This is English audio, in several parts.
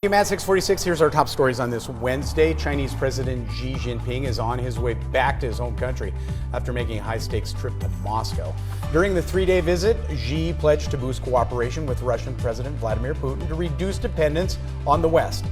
At 6:46, here's our top stories on this Wednesday. Chinese President Xi Jinping is on his way back to his home country after making a high-stakes trip to Moscow. During the three-day visit, Xi pledged to boost cooperation with Russian President Vladimir Putin to reduce dependence on the West.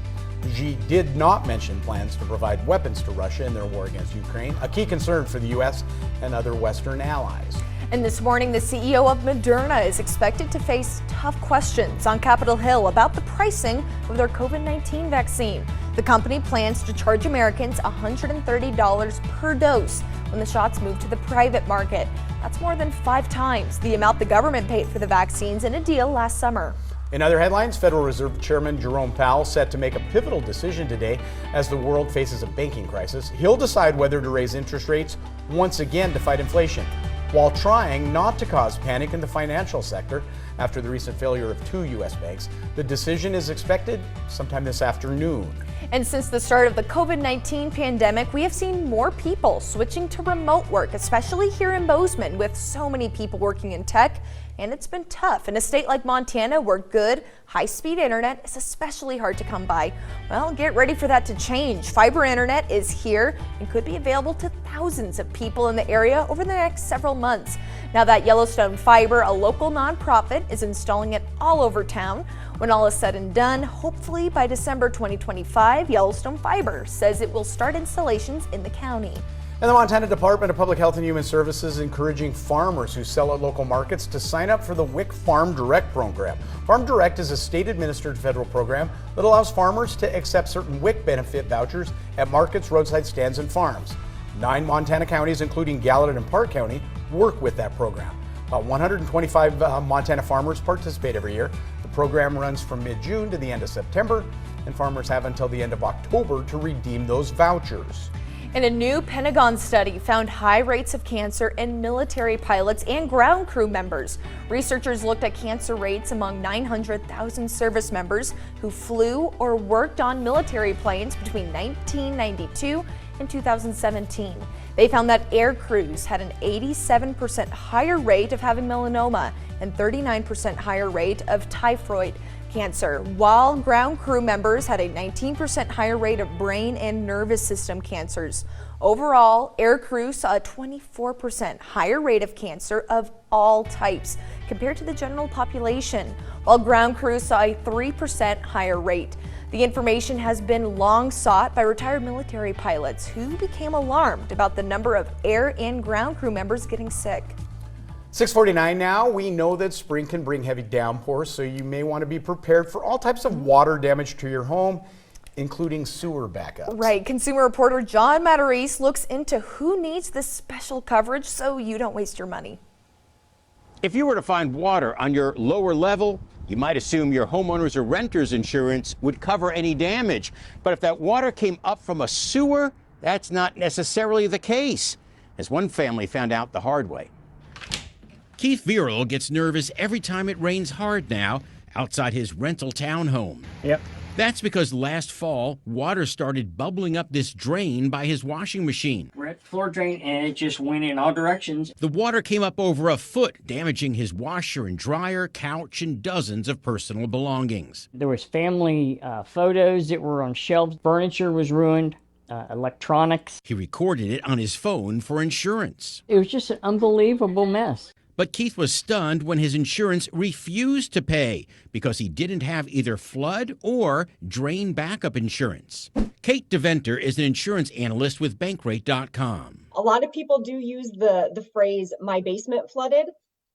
Xi did not mention plans to provide weapons to Russia in their war against Ukraine, a key concern for the U.S. and other Western allies. And this morning, the CEO of Moderna is expected to face tough questions on Capitol Hill about the pricing of their COVID-19 vaccine. The company plans to charge Americans $130 per dose when the shots move to the private market. That's more than 5 times the amount the government paid for the vaccines in a deal last summer. In other headlines, Federal Reserve Chairman Jerome Powell set to make a pivotal decision today as the world faces a banking crisis. He'll decide whether to raise interest rates once again to fight inflation, while trying not to cause panic in the financial sector after the recent failure of 2 U.S. banks. The decision is expected sometime this afternoon. And since the start of the COVID-19 pandemic, we have seen more people switching to remote work, especially here in Bozeman, with so many people working in tech. And it's been tough in a state like Montana, where good, high-speed internet is especially hard to come by. Well, get ready for that to change. Fiber internet is here and could be available to thousands of people in the area over the next several months. Now that Yellowstone Fiber, a local nonprofit, is installing it all over town. When all is said and done, hopefully by December 2025, Yellowstone Fiber says it will start installations in the county. And the Montana Department of Public Health and Human Services is encouraging farmers who sell at local markets to sign up for the WIC Farm Direct program. Farm Direct is a state-administered federal program that allows farmers to accept certain WIC benefit vouchers at markets, roadside stands, and farms. 9 Montana counties, including Gallatin and Park County, work with that program. About 125 Montana farmers participate every year. The program runs from mid-June to the end of September, and farmers have until the end of October to redeem those vouchers. And a new Pentagon study found high rates of cancer in military pilots and ground crew members. Researchers looked at cancer rates among 900,000 service members who flew or worked on military planes between 1992 and 2017. They found that air crews had an 87% higher rate of having melanoma and 39% higher rate of typhoid cancer, while ground crew members had a 19% higher rate of brain and nervous system cancers. Overall, air crews saw a 24% higher rate of cancer of all types compared to the general population, while ground crews saw a 3% higher rate. The information has been long sought by retired military pilots who became alarmed about the number of air and ground crew members getting sick. 6:49 now. We know that spring can bring heavy downpours, so you may want to be prepared for all types of water damage to your home, including sewer backups. Right. Consumer reporter John Matarese looks into who needs this special coverage so you don't waste your money. If you were to find water on your lower level, you might assume your homeowner's or renter's insurance would cover any damage. But if that water came up from a sewer, that's not necessarily the case, as one family found out the hard way. Keith Viral gets nervous every time it rains hard now outside his rental townhome. Yep. That's because last fall, water started bubbling up this drain by his washing machine. We're at the floor drain and it just went in all directions. The water came up over a foot, damaging his washer and dryer, couch, and dozens of personal belongings. There was family photos that were on shelves. Furniture was ruined. Electronics. He recorded it on his phone for insurance. It was just an unbelievable mess. But Keith was stunned when his insurance refused to pay because he didn't have either flood or drain backup insurance. Kate DeVenter is an insurance analyst with Bankrate.com. A lot of people do use the phrase, my basement flooded.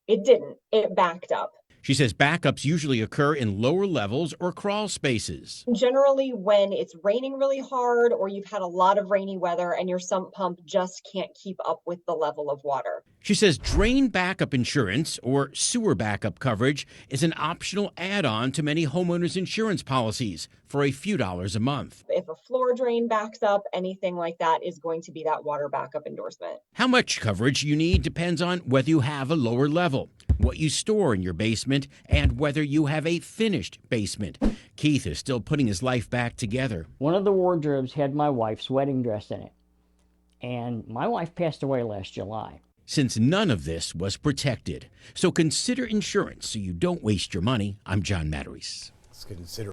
It didn't. It backed up. She says backups usually occur in lower levels or crawl spaces. Generally, when it's raining really hard or you've had a lot of rainy weather and your sump pump just can't keep up with the level of water. She says drain backup insurance, or sewer backup coverage, is an optional add-on to many homeowners' insurance policies for a few dollars a month. If a floor drain backs up, anything like that is going to be that water backup endorsement. How much coverage you need depends on whether you have a lower level, what you store in your basement, and whether you have a finished basement. Keith is still putting his life back together. One of the wardrobes had my wife's wedding dress in it. And my wife passed away last July. Since none of this was protected. So consider insurance so you don't waste your money. I'm John Matarese. Let's consider